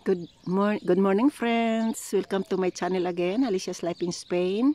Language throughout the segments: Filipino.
Good morning friends. Welcome to my channel again, Alicia's Life in Spain.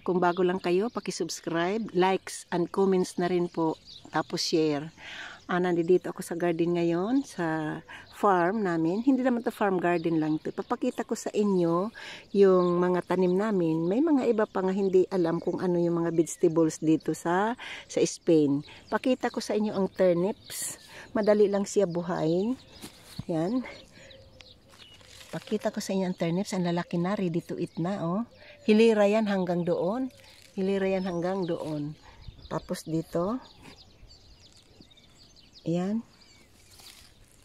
Kung bago lang kayo, paki-subscribe, likes and comments na rin po, tapos share. Nandito ako sa garden ngayon, sa farm namin. Hindi naman to farm garden lang to. Papakita ko sa inyo yung mga tanim namin. May mga iba pa nga hindi alam kung ano yung mga vegetables dito sa Spain. Pakita ko sa inyo ang turnips. Madali lang siya buhayin. Yan. Pakita ko sa inyo ang turnips. Ang lalaki na, ready to eat na, oh. Hilira yan hanggang doon. Hilira yan hanggang doon. Tapos dito, yan.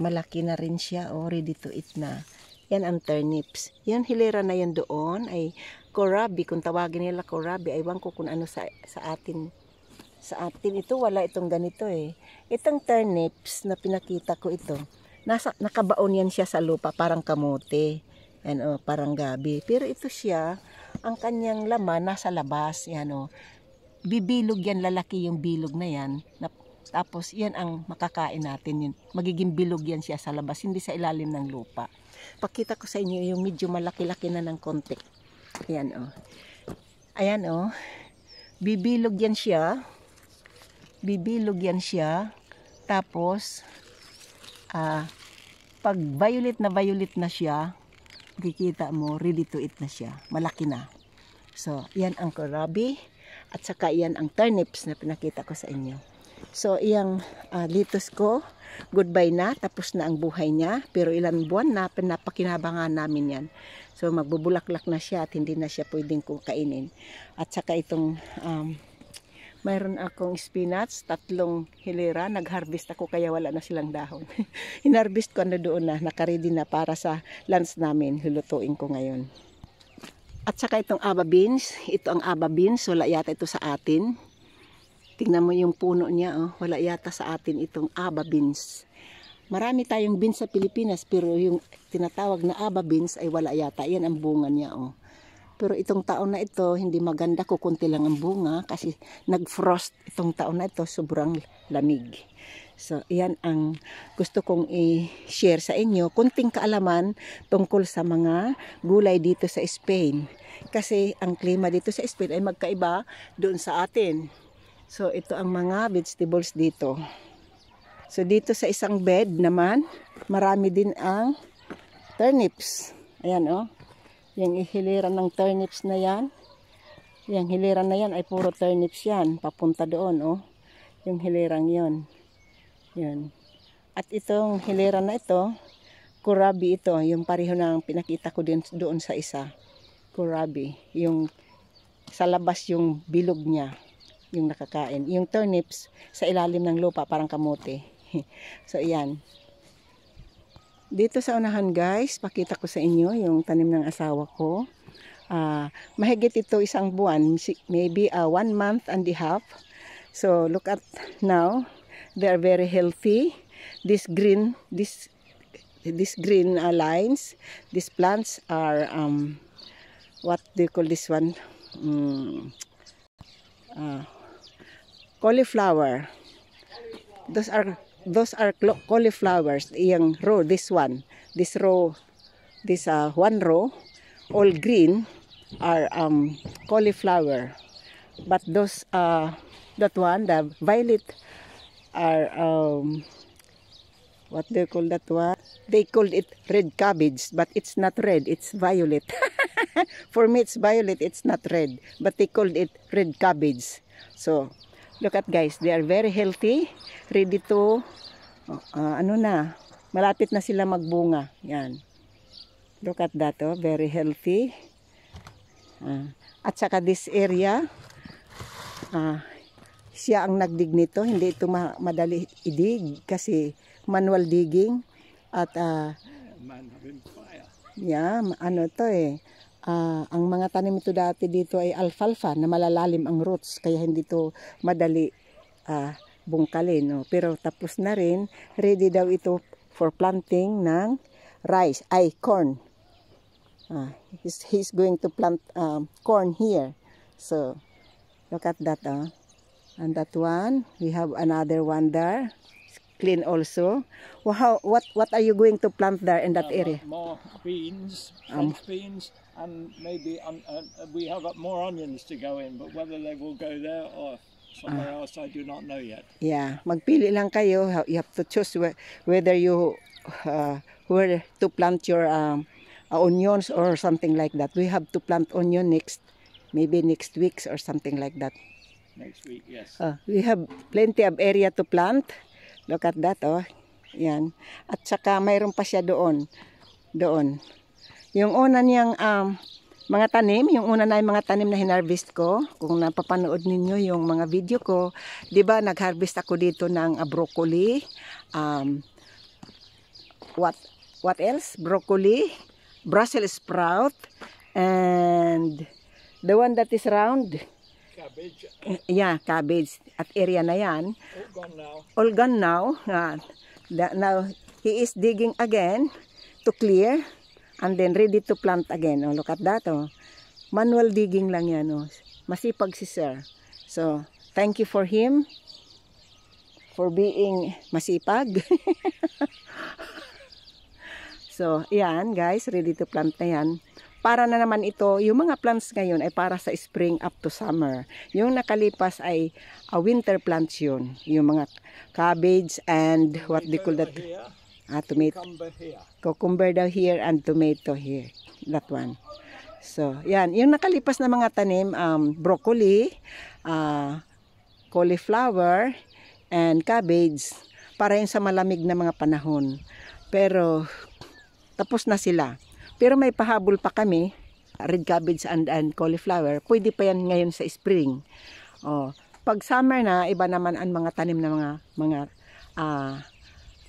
Malaki na rin siya, oh. Ready to eat na. Yan ang turnips. Yan, hilira na yan doon. Ay kohlrabi. Kung tawagin nila kohlrabi, aywan ko kung ano sa atin. Sa atin ito, wala itong ganito eh. Itong turnips na pinakita ko ito. Nakabaon yan siya sa lupa, parang kamote. Yan, oh, parang gabi. Pero ito siya, ang kanyang laman nasa labas. Yan, oh. Bibilog yan, lalaki yung bilog na yan. Tapos yan ang makakain natin. Yun. Magiging bilog yan siya sa labas, hindi sa ilalim ng lupa. Pakita ko sa inyo yung medyo malaki-laki na ng konti. Ayan, oh. Ayan, oh. Bibilog yan siya. Bibilog yan siya. Tapos, pag violet na siya, kikita mo, ready to eat na siya. Malaki na. So, yan ang kohlrabi. At saka yan ang turnips na pinakita ko sa inyo. So, iyang lettuce ko, goodbye na. Tapos na ang buhay niya. Pero ilan buwan na, pinapakinabangan namin yan. So, magbubulaklak na siya at hindi na siya pwedeng kainin. At saka itong mayroon akong spinach, 3 hilera. Nag-harvest ako kaya wala na silang dahon. Hinarvest ko na doon na, nakaready na para sa lunch namin. Lulutuin ko ngayon. At saka itong aba beans. Ito ang aba beans. Wala yata ito sa atin. Tingnan mo yung puno niya. Oh. Wala yata sa atin itong aba beans. Marami tayong beans sa Pilipinas pero yung tinatawag na aba beans ay wala yata. Yan ang bunga niya. Oh. Pero itong taon na ito, hindi maganda, kukunti lang ang bunga kasi nag-frost itong taon na ito, sobrang lamig. So, yan ang gusto kong i-share sa inyo. Kunting kaalaman tungkol sa mga gulay dito sa Spain. Kasi ang klima dito sa Spain ay magkaiba doon sa atin. So, ito ang mga vegetables dito. So, dito sa isang bed naman, marami din ang turnips. Ayan, oh. Yung hiliran ng turnips na yan. Yung hiliran na yan ay puro turnips yan. Papunta doon, oh. Yung hilirang yon. Yan. At itong hiliran na ito, kohlrabi ito. Yung pareho na pinakita ko din doon sa isa. Kohlrabi. Yung sa labas yung bilog niya. Yung nakakain. Yung turnips sa ilalim ng lupa parang kamote. So, yan. Dito sa unahan guys, pakita ko sa inyo yung tanim ng asawa ko. Mahigit ito 1 buwan, maybe 1 month and a half. So look at now, they are very healthy. This green lines, these plants are what do you call this one? Cauliflower. Those are cauliflowers. Yung row, this one row, one row, all green are cauliflower. But those that one, the violet are what do you call that one? They called it red cabbage, but it's not red, it's violet. For me it's violet, it's not red, but they called it red cabbage. So look at guys, they are very healthy, ready to ano na, malapit na sila magbunga. Yan. Look at that, oh, very healthy. At saka this area, siya ang nagdig nito, hindi ito madali idig kasi manual digging at yeah, ano to eh. Ang mga tanim ito dati dito ay alfalfa na malalalim ang roots kaya hindi to madali bungkalin. No? Pero tapos na rin, ready daw ito for planting ng rice, corn. He's going to plant corn here. So, look at that. And that one, we have another one there. clean also. Well, what are you going to plant there in that area? More beans, French beans, and maybe we have more onions to go in, but whether they will go there or somewhere else, I do not know yet. Yeah, magpili lang kayo. You have to choose whether you where to plant your onions or something like that. We have to plant onion maybe next week or something like that. Next week, yes. We have plenty of area to plant. Look at that, oh. Yan. At saka mayroon pa siya doon. Yung una niyang mga tanim, yung una na yung mga tanim na hinarvest ko, kung napapanood ninyo yung mga video ko, di ba nag-harvest ako dito ng broccoli, what else? Broccoli, Brussels sprout, and the one that is round, Cabbage. Yeah, cabbage. At area na yan. All gone now. Now, he is digging again to clear and then ready to plant again. Oh, look at that. Oh. Manual digging lang yan. Oh. Masipag si sir. So, thank you for him for being masipag. So, yan guys. Ready to plant na yan. Para na naman ito, yung mga plants ngayon ay para sa spring up to summer. Yung nakalipas ay winter plants yun. Yung mga cabbage and what they call that? Tomato. Cucumber daw here and tomato here. That one. So, yan. Yung nakalipas na mga tanim, broccoli, cauliflower, and cabbage. Para yun sa malamig na mga panahon. Pero, tapos na sila. Pero may pahabol pa kami, red cabbage and cauliflower. Pwede pa yan ngayon sa spring. Pag summer na, iba naman ang mga tanim na mga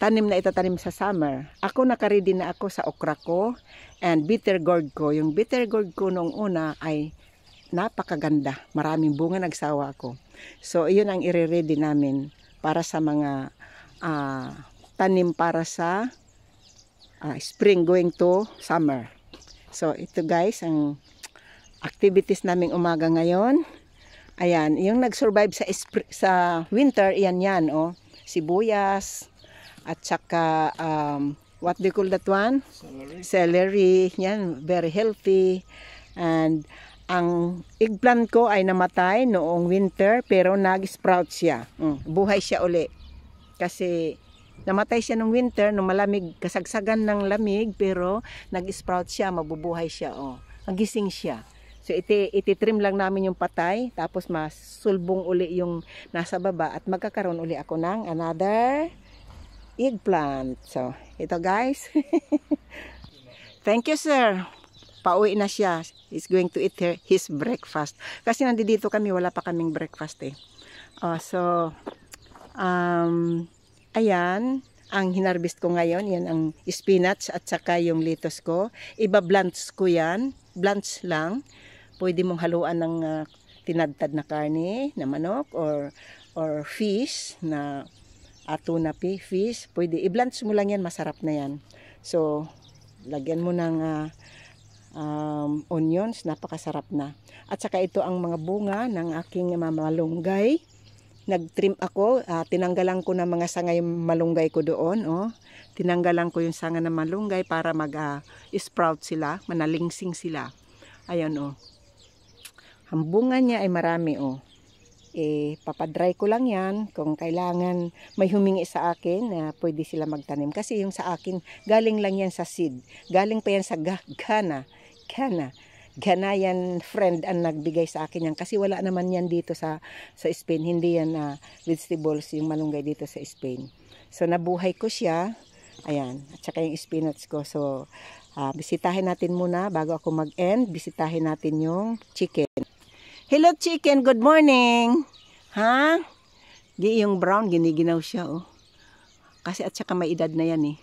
tanim na itatanim sa summer. Ako nakaready na ako sa okra ko and bitter gourd ko. Yung bitter gourd ko nung una ay napakaganda. Maraming bunga, nagsawa ako. So, iyon ang i-ready namin para sa mga tanim para sa spring going to summer. So, ito guys, ang activities naming umaga ngayon. Ayan, yung nag-survive sa winter, yan, oh. Sibuyas, at saka, what do you call that one? Celery. Yan, very healthy. And, ang eggplant ko ay namatay noong winter, pero nag-sprout siya. Buhay siya uli. Kasi, namatay siya nung winter, nung malamig, kasagsagan ng lamig, pero nag-sprout siya, mabubuhay siya. Oh. Nagising siya. So, ititrim lang namin yung patay, tapos masulbong uli yung nasa baba, at magkakaroon uli ako ng another eggplant. So, ito guys. Thank you, sir. Pauwi na siya. He's going to eat his breakfast. Kasi nandito kami, wala pa kaming breakfast eh. Ayan, ang hinarvest ko ngayon, yan ang spinach at saka yung lettuce ko. Iba-blanch ko yan, blanch lang. Pwede mong haluan ng tinadtad na karne, na manok, or fish, na tuna fish. Pwede, i-blanch mo lang yan, masarap na yan. So, lagyan mo ng onions, napakasarap na. At saka ito ang mga bunga ng aking malunggay. Nag-trim ako, tinanggalan ko ng mga sangay malunggay ko doon. Oh. Tinanggalan ko yung sanga ng malunggay para mag-sprout sila, manalingsing sila. Ayan oh. Ang bunga niya ay marami oh. Papadry ko lang yan kung kailangan may humingi sa akin, pwede sila magtanim. Kasi yung sa akin, galing lang yan sa seed. Galing pa yan sa Ghanaian friend ang nagbigay sa akin yan kasi wala naman yan dito sa Spain, hindi yan vegetables yung malunggay dito sa Spain. So nabuhay ko siya, ayan, at saka yung spinach ko. So bisitahin natin muna bago ako mag-end, bisitahin natin yung chicken. Hello chicken, good morning. Ha? Yung brown, giniginaw siya oh. Kasi at saka may edad na yan eh.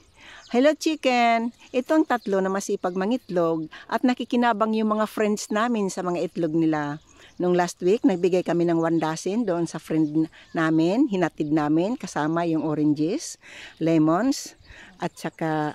Hello chicken! Ito ang tatlo na masipag mangitlog at nakikinabang yung mga friends namin sa mga itlog nila. Nung last week, nagbigay kami ng 1 dozen doon sa friend namin, hinatid namin kasama yung oranges, lemons, at saka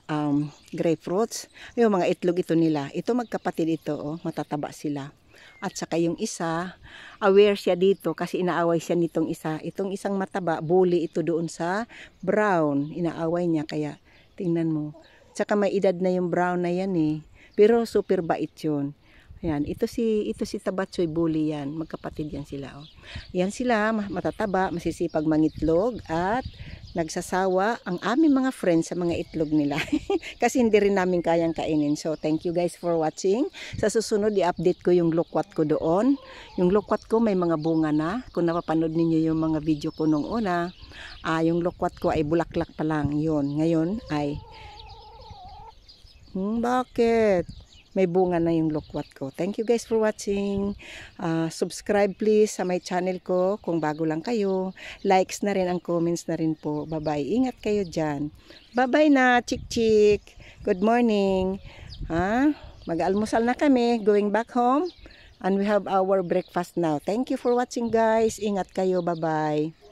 grapefruits. Yung mga itlog ito nila. Ito magkapatid ito, oh, matataba sila. At saka yung isa, aware siya dito kasi inaaway siya nitong isa. Itong isang mataba, bully ito doon sa brown. Inaaway niya kaya tingnan mo. Tsaka may edad na yung brown na yan eh. Pero super bait yun. Ayan, ito si Tabatsoy bully yan. Magkapatid yan sila. Oh. Yan sila, matataba, masisipag mangitlog at nagsasawa ang aming mga friends sa mga itlog nila. Kasi hindi rin namin kayang kainin. So, thank you guys for watching. Sa susunod, i-update ko yung loquat ko doon. Yung loquat ko may mga bunga na. Kung napapanood ninyo yung mga video ko nung una, yung loquat ko ay bulaklak pa lang. Yun. Ngayon ay bakit? May bunga na yung loquat ko. Thank you guys for watching. Subscribe please sa my channel ko kung bago lang kayo. Likes na rin ang comments na rin po. Bye-bye. Ingat kayo dyan. Bye-bye na, chik-chik. Good morning. Mag-almusal na kami. Going back home. And we have our breakfast now. Thank you for watching guys. Ingat kayo. Bye-bye.